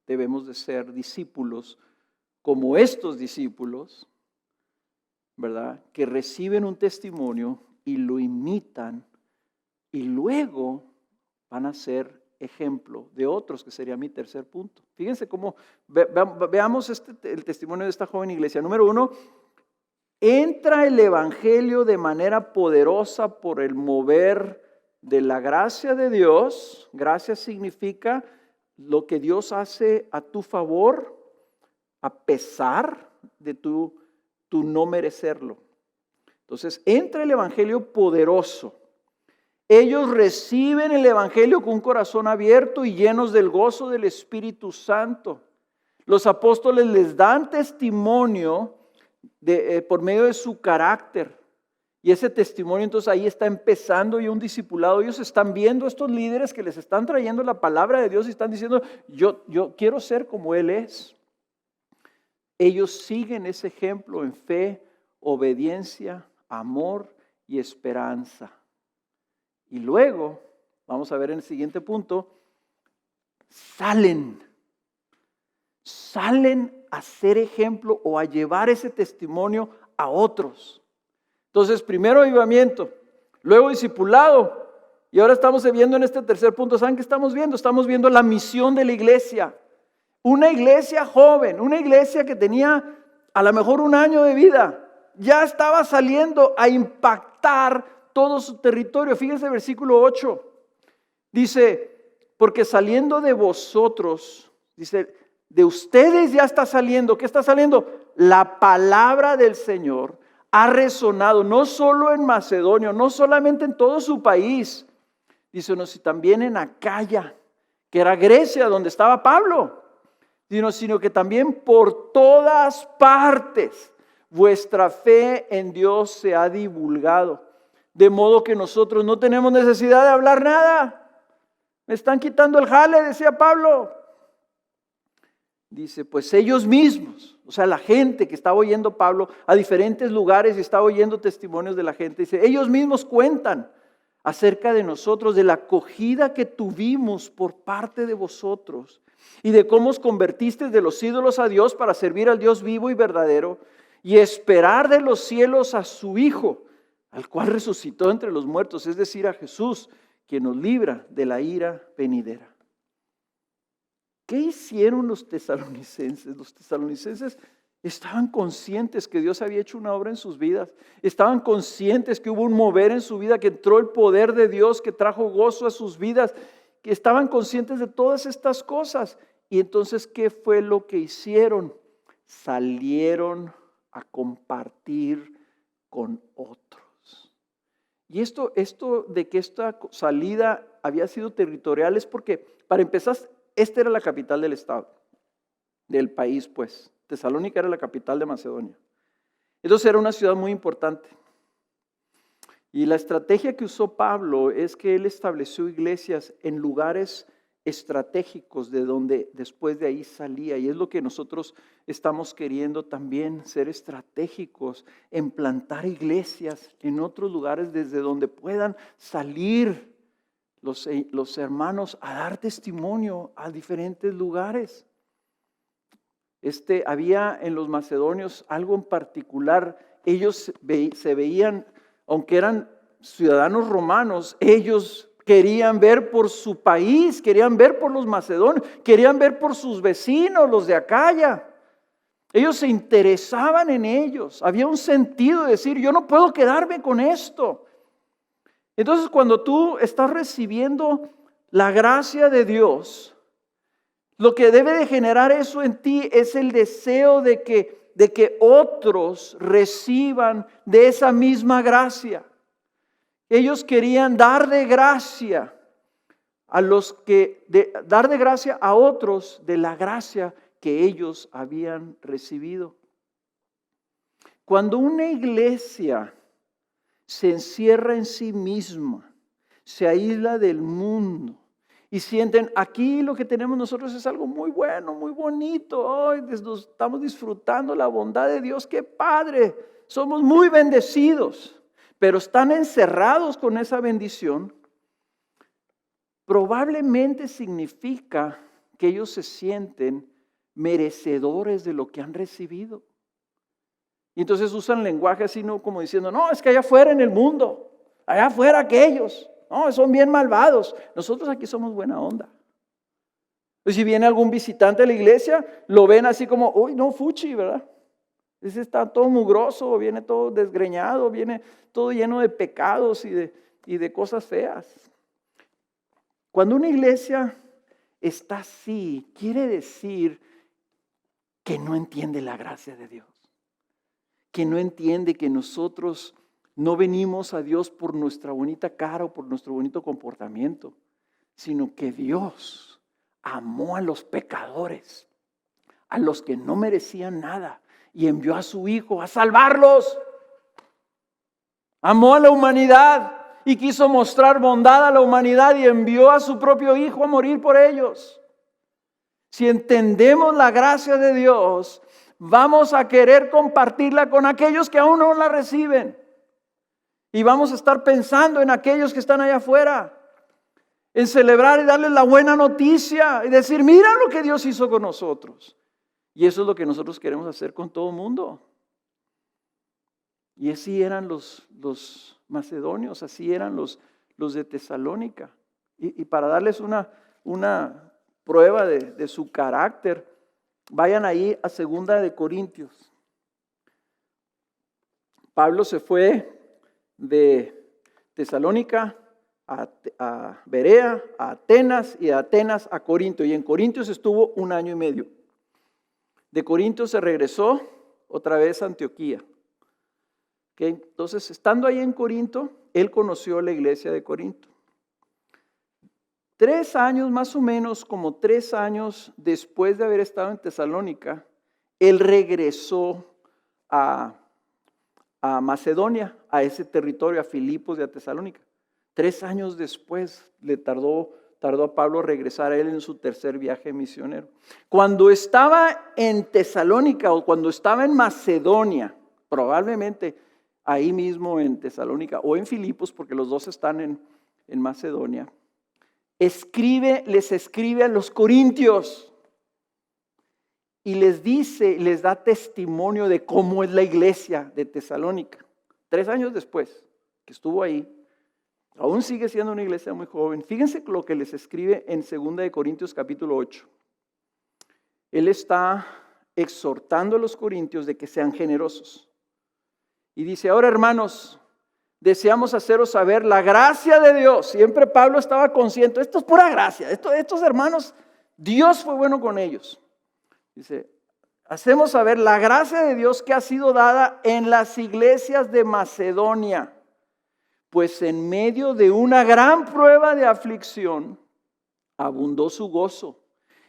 debemos de ser discípulos como estos discípulos, ¿verdad? Que reciben un testimonio y lo imitan y luego van a ser ejemplo de otros, que sería mi tercer punto. Fíjense cómo, veamos el testimonio de esta joven iglesia. Número 1, entra el evangelio de manera poderosa por el mover de la gracia de Dios. Gracia significa lo que Dios hace a tu favor a pesar de tu no merecerlo. Entonces, entra el evangelio poderoso. Ellos reciben el evangelio con un corazón abierto y llenos del gozo del Espíritu Santo. Los apóstoles les dan testimonio por medio de su carácter. Y ese testimonio, entonces ahí está empezando ya un discipulado. Ellos están viendo a estos líderes que les están trayendo la palabra de Dios y están diciendo: yo quiero ser como Él es. Ellos siguen ese ejemplo en fe, obediencia, amor y esperanza. Y luego, vamos a ver en el siguiente punto, salen a ser ejemplo o a llevar ese testimonio a otros. Entonces, primero avivamiento, luego discipulado, y ahora estamos viendo en este tercer punto. ¿Saben qué estamos viendo? Estamos viendo la misión de la iglesia. Una iglesia joven, una iglesia que tenía a lo mejor 1 año de vida, ya estaba saliendo a impactar todo su territorio. Fíjense el versículo 8. Dice: porque saliendo de vosotros, dice, de ustedes ya está saliendo. ¿Qué está saliendo? La palabra del Señor ha resonado no solo en Macedonia, no solamente en todo su país, dice, no, si también en Acaya, que era Grecia, donde estaba Pablo, sino que también por todas partes vuestra fe en Dios se ha divulgado. De modo que nosotros no tenemos necesidad de hablar nada. Me están quitando el jale, decía Pablo. Dice, pues ellos mismos, o sea, la gente que estaba oyendo Pablo a diferentes lugares y estaba oyendo testimonios de la gente, dice, ellos mismos cuentan acerca de nosotros, de la acogida que tuvimos por parte de vosotros y de cómo os convertisteis de los ídolos a Dios para servir al Dios vivo y verdadero y esperar de los cielos a su Hijo, al cual resucitó entre los muertos, es decir, a Jesús, quien nos libra de la ira venidera. ¿Qué hicieron los tesalonicenses? Los tesalonicenses estaban conscientes que Dios había hecho una obra en sus vidas. Estaban conscientes que hubo un mover en su vida, que entró el poder de Dios, que trajo gozo a sus vidas, que estaban conscientes de todas estas cosas. Y entonces, ¿qué fue lo que hicieron? Salieron a compartir con otros. Y esto de que esta salida había sido territorial es porque, para empezar, esta era la capital del estado, del país, pues. Tesalónica era la capital de Macedonia. Entonces era una ciudad muy importante. Y la estrategia que usó Pablo es que él estableció iglesias en lugares estratégicos de donde después de ahí salía. Y es lo que nosotros estamos queriendo también, ser estratégicos en plantar iglesias en otros lugares desde donde puedan salir los hermanos a dar testimonio a diferentes lugares. Había en los macedonios algo en particular. Ellos se veían, aunque eran ciudadanos romanos, ellos querían ver por su país, querían ver por los macedonios, querían ver por sus vecinos, los de Acaya. Ellos se interesaban en ellos. Había un sentido de decir, yo no puedo quedarme con esto. Entonces, cuando tú estás recibiendo la gracia de Dios, lo que debe de generar eso en ti es el deseo de que otros reciban de esa misma gracia. Ellos querían dar de gracia dar de gracia a otros de la gracia que ellos habían recibido. Cuando una iglesia se encierra en sí misma, se aísla del mundo y sienten, aquí lo que tenemos nosotros es algo muy bueno, muy bonito, hoy estamos disfrutando la bondad de Dios, qué padre, somos muy bendecidos, pero están encerrados con esa bendición, probablemente significa que ellos se sienten merecedores de lo que han recibido. Y entonces usan lenguaje así, ¿no? Como diciendo, no, es que allá afuera en el mundo, allá afuera aquellos, no, son bien malvados. Nosotros aquí somos buena onda. Y si viene algún visitante a la iglesia, lo ven así como, uy, no, fuchi, ¿verdad? Ese está todo mugroso, viene todo desgreñado, viene todo lleno de pecados y de cosas feas. Cuando una iglesia está así, quiere decir que no entiende la gracia de Dios. Que no entiende que nosotros no venimos a Dios por nuestra bonita cara o por nuestro bonito comportamiento, sino que Dios amó a los pecadores, a los que no merecían nada, y envió a su Hijo a salvarlos. Amó a la humanidad y quiso mostrar bondad a la humanidad y envió a su propio Hijo a morir por ellos. Si entendemos la gracia de Dios, vamos a querer compartirla con aquellos que aún no la reciben. Y vamos a estar pensando en aquellos que están allá afuera, en celebrar y darles la buena noticia y decir, mira lo que Dios hizo con nosotros. Y eso es lo que nosotros queremos hacer con todo el mundo. Y así eran los macedonios, así eran los de Tesalónica. Y para darles una prueba de su carácter, vayan ahí a 2 de Corintios. Pablo se fue de Tesalónica a Berea, a Atenas y de Atenas a Corinto. Y en Corintios estuvo 1 año y medio. De Corinto se regresó otra vez a Antioquía. ¿Okay? Entonces, estando ahí en Corinto, él conoció la iglesia de Corinto. 3 años, más o menos, como 3 años después de haber estado en Tesalónica, él regresó a Macedonia, a ese territorio, a Filipos y a Tesalónica. 3 años después le tardó tardó a Pablo regresar a él en su tercer viaje misionero. Cuando estaba en Tesalónica o cuando estaba en Macedonia, probablemente ahí mismo en Tesalónica o en Filipos, porque los dos están en Macedonia, les escribe a los corintios y les dice, les da testimonio de cómo es la iglesia de Tesalónica. 3 años después que estuvo ahí, aún sigue siendo una iglesia muy joven. Fíjense lo que les escribe en 2 de Corintios capítulo 8. Él está exhortando a los corintios de que sean generosos. Y dice, ahora hermanos, deseamos haceros saber la gracia de Dios. Siempre Pablo estaba consciente, esto es pura gracia. Estos hermanos, Dios fue bueno con ellos. Dice, hacemos saber la gracia de Dios que ha sido dada en las iglesias de Macedonia. Pues en medio de una gran prueba de aflicción, abundó su gozo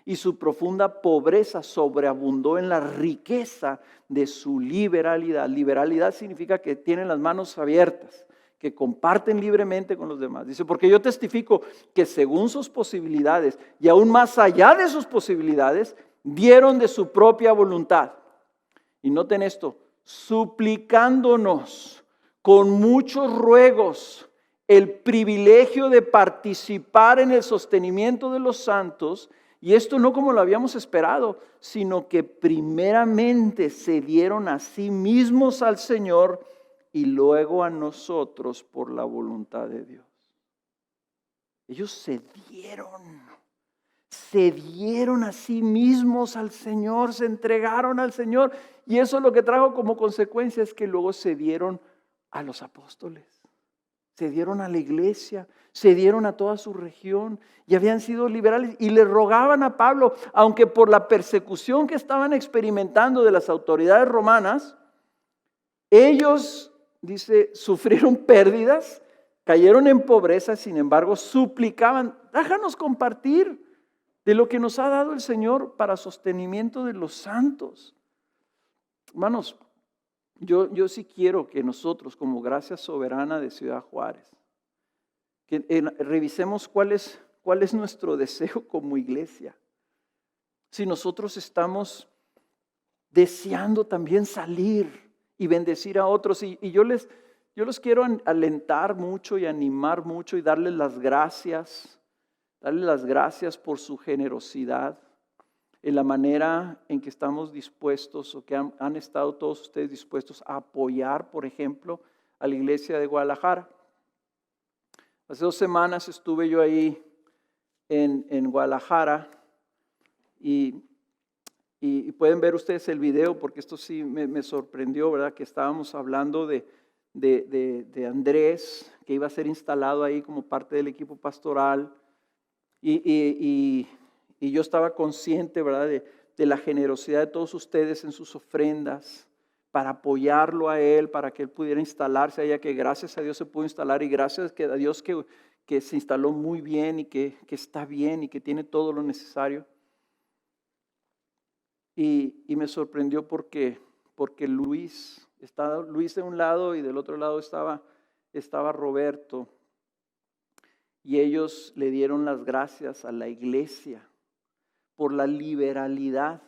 y su profunda pobreza sobreabundó en la riqueza de su liberalidad. Liberalidad significa que tienen las manos abiertas, que comparten libremente con los demás. Dice, porque yo testifico que según sus posibilidades y aún más allá de sus posibilidades, dieron de su propia voluntad. Y noten esto, suplicándonos con muchos ruegos el privilegio de participar en el sostenimiento de los santos, y esto no como lo habíamos esperado, sino que primeramente se dieron a sí mismos al Señor y luego a nosotros por la voluntad de Dios. Ellos se dieron a sí mismos al Señor, se entregaron al Señor, y eso lo que trajo como consecuencia es que luego se dieron a los apóstoles, se dieron a la iglesia, se dieron a toda su región y habían sido liberales y le rogaban a Pablo, aunque por la persecución que estaban experimentando de las autoridades romanas, ellos, dice, sufrieron pérdidas, cayeron en pobreza, sin embargo, suplicaban, déjanos compartir de lo que nos ha dado el Señor para sostenimiento de los santos. Hermanos, yo sí quiero que nosotros, como Gracia Soberana de Ciudad Juárez, que revisemos cuál es nuestro deseo como iglesia. Si nosotros estamos deseando también salir y bendecir a otros. Y yo los quiero alentar mucho y animar mucho y darles las gracias por su generosidad, en la manera en que estamos dispuestos o que han estado todos ustedes dispuestos a apoyar, por ejemplo, a la iglesia de Guadalajara. Hace 2 semanas estuve yo ahí en Guadalajara y pueden ver ustedes el video porque esto sí me sorprendió, ¿verdad? Que estábamos hablando de Andrés, que iba a ser instalado ahí como parte del equipo pastoral y yo estaba consciente, ¿verdad? De la generosidad de todos ustedes en sus ofrendas para apoyarlo a él, para que él pudiera instalarse allá, que gracias a Dios se pudo instalar y gracias a Dios que se instaló muy bien y que está bien y que tiene todo lo necesario. Y me sorprendió porque Luis de un lado y del otro lado estaba Roberto. Y ellos le dieron las gracias a la iglesia por la liberalidad.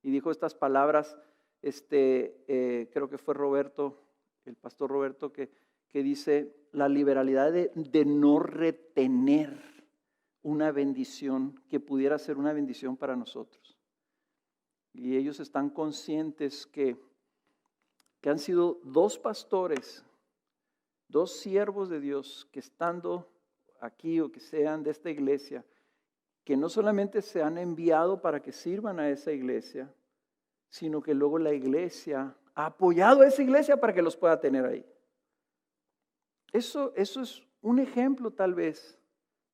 Y dijo estas palabras, creo que fue Roberto, el pastor Roberto, que dice la liberalidad de no retener una bendición que pudiera ser una bendición para nosotros. Y ellos están conscientes que han sido 2 pastores, 2 siervos de Dios que estando aquí o que sean de esta iglesia, que no solamente se han enviado para que sirvan a esa iglesia, sino que luego la iglesia ha apoyado a esa iglesia para que los pueda tener ahí. Eso es un ejemplo tal vez,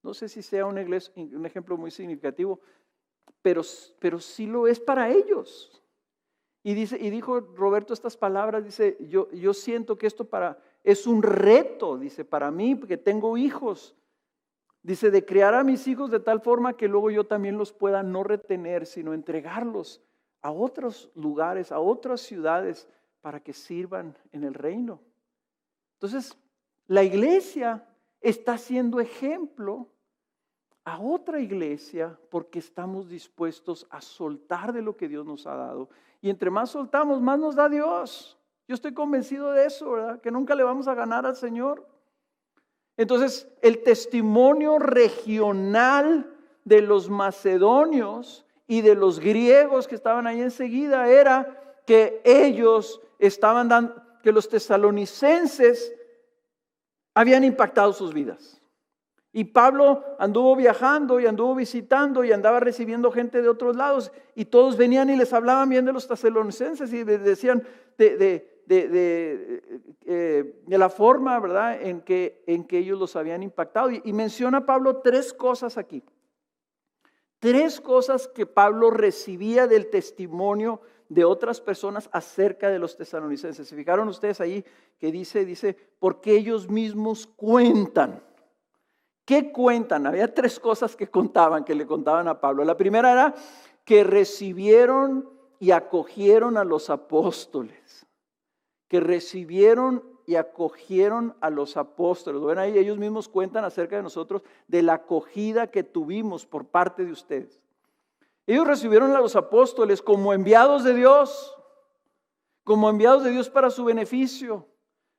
no sé si sea un ejemplo muy significativo, pero sí lo es para ellos. Y dijo Roberto estas palabras, dice, yo siento que esto es un reto, dice, para mí, porque tengo hijos. Dice, de criar a mis hijos de tal forma que luego yo también los pueda no retener, sino entregarlos a otros lugares, a otras ciudades, para que sirvan en el reino. Entonces, la iglesia está siendo ejemplo a otra iglesia porque estamos dispuestos a soltar de lo que Dios nos ha dado. Y entre más soltamos, más nos da Dios. Yo estoy convencido de eso, ¿verdad? Que nunca le vamos a ganar al Señor. Entonces, el testimonio regional de los macedonios y de los griegos que estaban ahí enseguida era que ellos estaban dando, que los tesalonicenses habían impactado sus vidas. Y Pablo anduvo viajando y anduvo visitando y andaba recibiendo gente de otros lados, y todos venían y les hablaban bien de los tesalonicenses y les decían de la forma, ¿verdad?, en que ellos los habían impactado. Y menciona Pablo 3 cosas aquí. 3 cosas que Pablo recibía del testimonio de otras personas acerca de los tesalonicenses. ¿Se fijaron ustedes ahí que dice, porque ellos mismos cuentan? ¿Qué cuentan? Había 3 cosas que le contaban a Pablo. La primera era que recibieron y acogieron a los apóstoles. Que recibieron y acogieron a los apóstoles. Ven ahí, ellos mismos cuentan acerca de nosotros, de la acogida que tuvimos por parte de ustedes. Ellos recibieron a los apóstoles como enviados de Dios para su beneficio.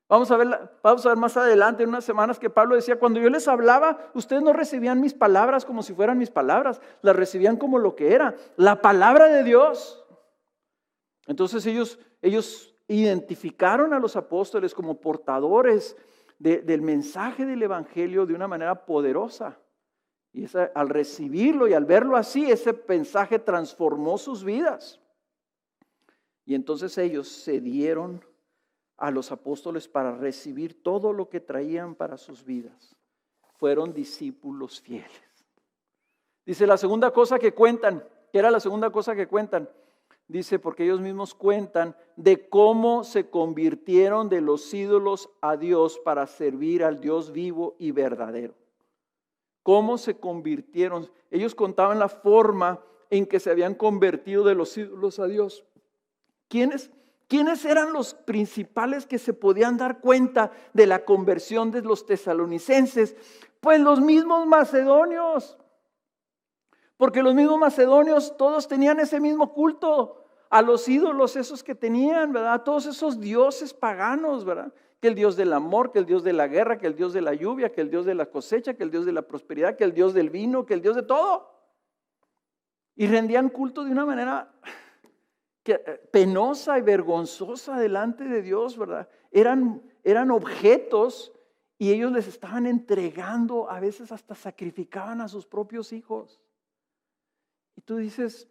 Vamos a ver más adelante, en unas semanas, que Pablo decía, cuando yo les hablaba, ustedes no recibían mis palabras como si fueran mis palabras, las recibían como lo que era, la palabra de Dios. Entonces ellos identificaron a los apóstoles como portadores del mensaje del evangelio de una manera poderosa. Y al recibirlo y al verlo así, ese mensaje transformó sus vidas. Y entonces ellos se dieron a los apóstoles para recibir todo lo que traían para sus vidas. Fueron discípulos fieles. Dice la segunda cosa que cuentan. ¿Qué era la segunda cosa que cuentan? Dice, porque ellos mismos cuentan de cómo se convirtieron de los ídolos a Dios para servir al Dios vivo y verdadero. ¿Cómo se convirtieron? Ellos contaban la forma en que se habían convertido de los ídolos a Dios. ¿Quiénes eran los principales que se podían dar cuenta de la conversión de los tesalonicenses? Pues los mismos macedonios. Porque los mismos macedonios todos tenían ese mismo culto a los ídolos esos que tenían, ¿verdad? Todos esos dioses paganos, ¿verdad? Que el Dios del amor, que el Dios de la guerra, que el Dios de la lluvia, que el Dios de la cosecha, que el Dios de la prosperidad, que el Dios del vino, que el Dios de todo. Y rendían culto de una manera penosa y vergonzosa delante de Dios, ¿verdad? Eran objetos y ellos les estaban entregando, a veces hasta sacrificaban a sus propios hijos. Y tú dices,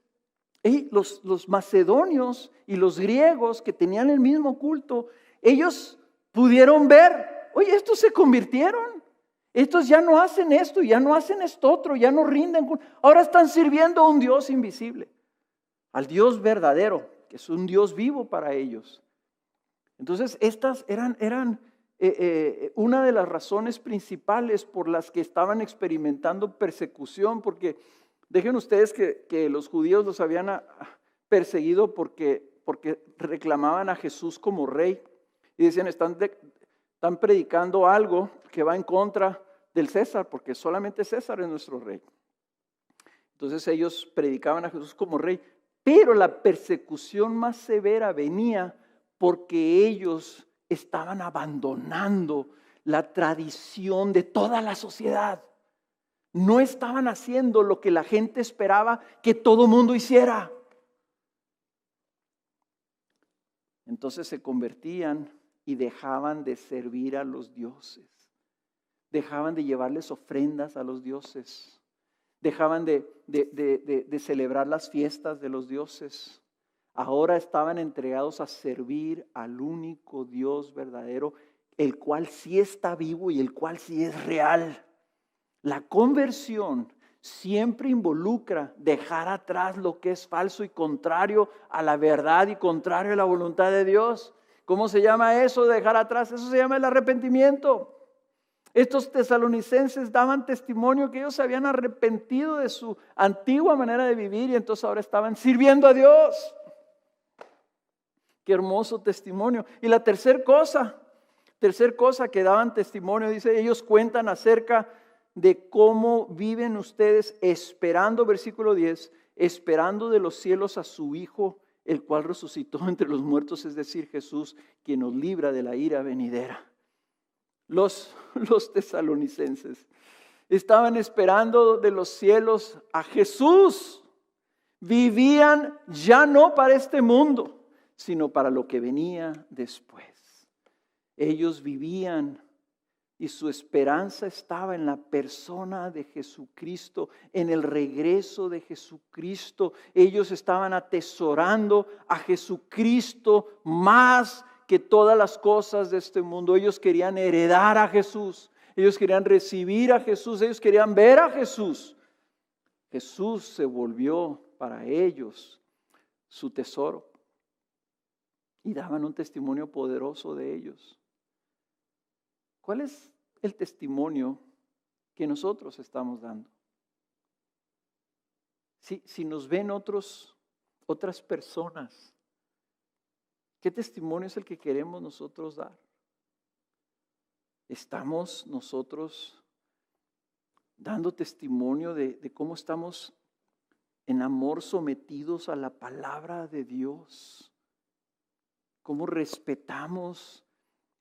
los macedonios y los griegos que tenían el mismo culto, ellos pudieron ver, oye, estos se convirtieron, estos ya no hacen esto, ya no hacen esto otro, ya no rinden, ahora están sirviendo a un Dios invisible, al Dios verdadero, que es un Dios vivo para ellos. Entonces estas eran una de las razones principales por las que estaban experimentando persecución, porque dejen ustedes que los judíos los habían perseguido porque reclamaban a Jesús como rey. Y decían, están predicando algo que va en contra del César, porque solamente César es nuestro rey. Entonces ellos predicaban a Jesús como rey, pero la persecución más severa venía porque ellos estaban abandonando la tradición de toda la sociedad. No estaban haciendo lo que la gente esperaba que todo mundo hiciera. Entonces se convertían y dejaban de servir a los dioses. Dejaban de llevarles ofrendas a los dioses. Dejaban de celebrar las fiestas de los dioses. Ahora estaban entregados a servir al único Dios verdadero, el cual sí está vivo y el cual sí es real. La conversión siempre involucra dejar atrás lo que es falso y contrario a la verdad y contrario a la voluntad de Dios. ¿Cómo se llama eso de dejar atrás? Eso se llama el arrepentimiento. Estos tesalonicenses daban testimonio que ellos se habían arrepentido de su antigua manera de vivir y entonces ahora estaban sirviendo a Dios. Qué hermoso testimonio. Y la tercera cosa que daban testimonio, dice, ellos cuentan acerca de cómo viven ustedes esperando, versículo 10, esperando de los cielos a su Hijo, el cual resucitó entre los muertos, es decir, Jesús, quien nos libra de la ira venidera. Los tesalonicenses estaban esperando de los cielos a Jesús. Vivían ya no para este mundo, sino para lo que venía después. Ellos vivían y su esperanza estaba en la persona de Jesucristo, en el regreso de Jesucristo. Ellos estaban atesorando a Jesucristo más que todas las cosas de este mundo. Ellos querían heredar a Jesús, ellos querían recibir a Jesús, ellos querían ver a Jesús. Jesús se volvió para ellos su tesoro y daban un testimonio poderoso de ellos. ¿Cuál es el testimonio que nosotros estamos dando? Si nos ven otras personas, ¿qué testimonio es el que queremos nosotros dar? ¿Estamos nosotros dando testimonio de cómo estamos en amor sometidos a la palabra de Dios? ¿Cómo respetamos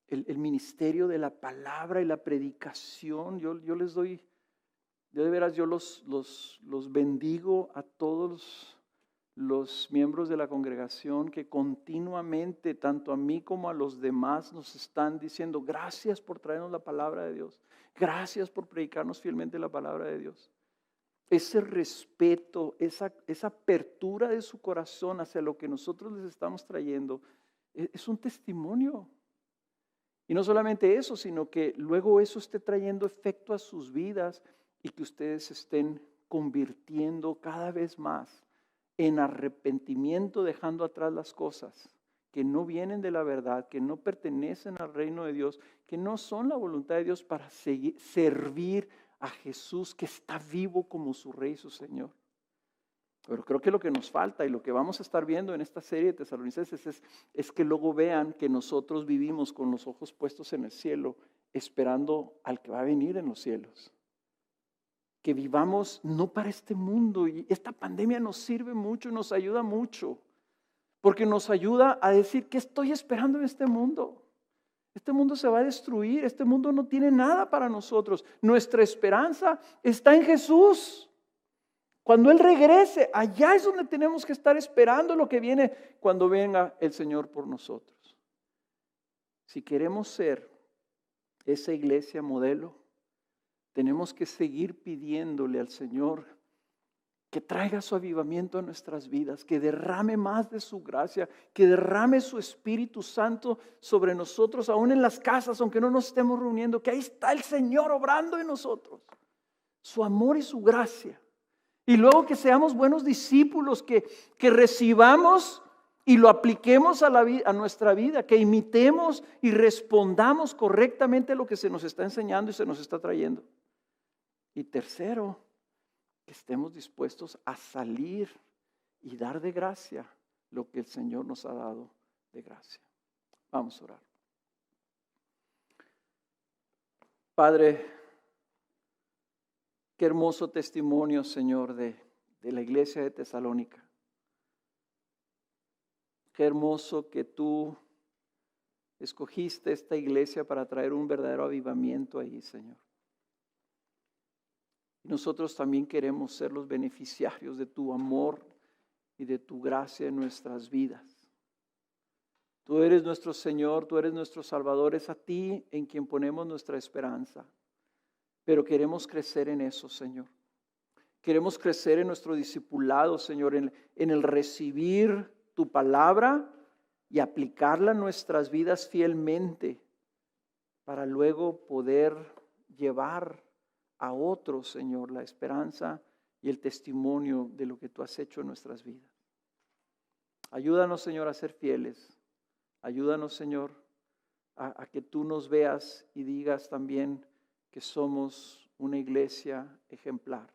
el ministerio de la palabra y la predicación? Yo les doy, de veras, yo los bendigo a todos los miembros de la congregación que continuamente, tanto a mí como a los demás, nos están diciendo gracias por traernos la palabra de Dios. Gracias por predicarnos fielmente la palabra de Dios. Ese respeto, esa apertura de su corazón hacia lo que nosotros les estamos trayendo, es un testimonio. Y no solamente eso, sino que luego eso esté trayendo efecto a sus vidas y que ustedes se estén convirtiendo cada vez más en arrepentimiento, dejando atrás las cosas que no vienen de la verdad, que no pertenecen al reino de Dios, que no son la voluntad de Dios para servir a Jesús, que está vivo como su Rey y su Señor. Pero creo que lo que nos falta y lo que vamos a estar viendo en esta serie de Tesalonicenses es que luego vean que nosotros vivimos con los ojos puestos en el cielo, esperando al que va a venir en los cielos. Que vivamos no para este mundo, y esta pandemia nos sirve mucho y nos ayuda mucho, porque nos ayuda a decir, ¿qué estoy esperando en este mundo? Este mundo se va a destruir, este mundo no tiene nada para nosotros. Nuestra esperanza está en Jesús. Cuando Él regrese, allá es donde tenemos que estar esperando lo que viene cuando venga el Señor por nosotros. Si queremos ser esa iglesia modelo, tenemos que seguir pidiéndole al Señor que traiga su avivamiento a nuestras vidas, que derrame más de su gracia, que derrame su Espíritu Santo sobre nosotros, aún en las casas, aunque no nos estemos reuniendo, que ahí está el Señor obrando en nosotros, su amor y su gracia. Y luego que seamos buenos discípulos, que recibamos y lo apliquemos a nuestra vida, que imitemos y respondamos correctamente a lo que se nos está enseñando y se nos está trayendo. Y tercero, que estemos dispuestos a salir y dar de gracia lo que el Señor nos ha dado de gracia. Vamos a orar. Padre, qué hermoso testimonio, Señor, de la iglesia de Tesalónica. Qué hermoso que tú escogiste esta iglesia para traer un verdadero avivamiento ahí, Señor. Y nosotros también queremos ser los beneficiarios de tu amor y de tu gracia en nuestras vidas. Tú eres nuestro Señor, tú eres nuestro Salvador, es a ti en quien ponemos nuestra esperanza. Pero queremos crecer en eso, Señor. Queremos crecer en nuestro discipulado, Señor, en el recibir tu palabra y aplicarla en nuestras vidas fielmente para luego poder llevar a otros, Señor, la esperanza y el testimonio de lo que tú has hecho en nuestras vidas. Ayúdanos, Señor, a ser fieles. Ayúdanos, Señor, a que tú nos veas y digas también que somos una iglesia ejemplar.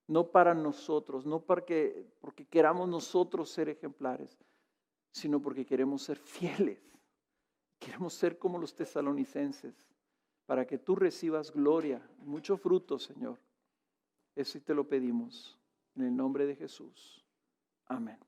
No para nosotros, no porque queramos nosotros ser ejemplares, sino porque queremos ser fieles. Queremos ser como los tesalonicenses, para que tú recibas gloria, mucho fruto, Señor. Eso te lo pedimos en el nombre de Jesús. Amén.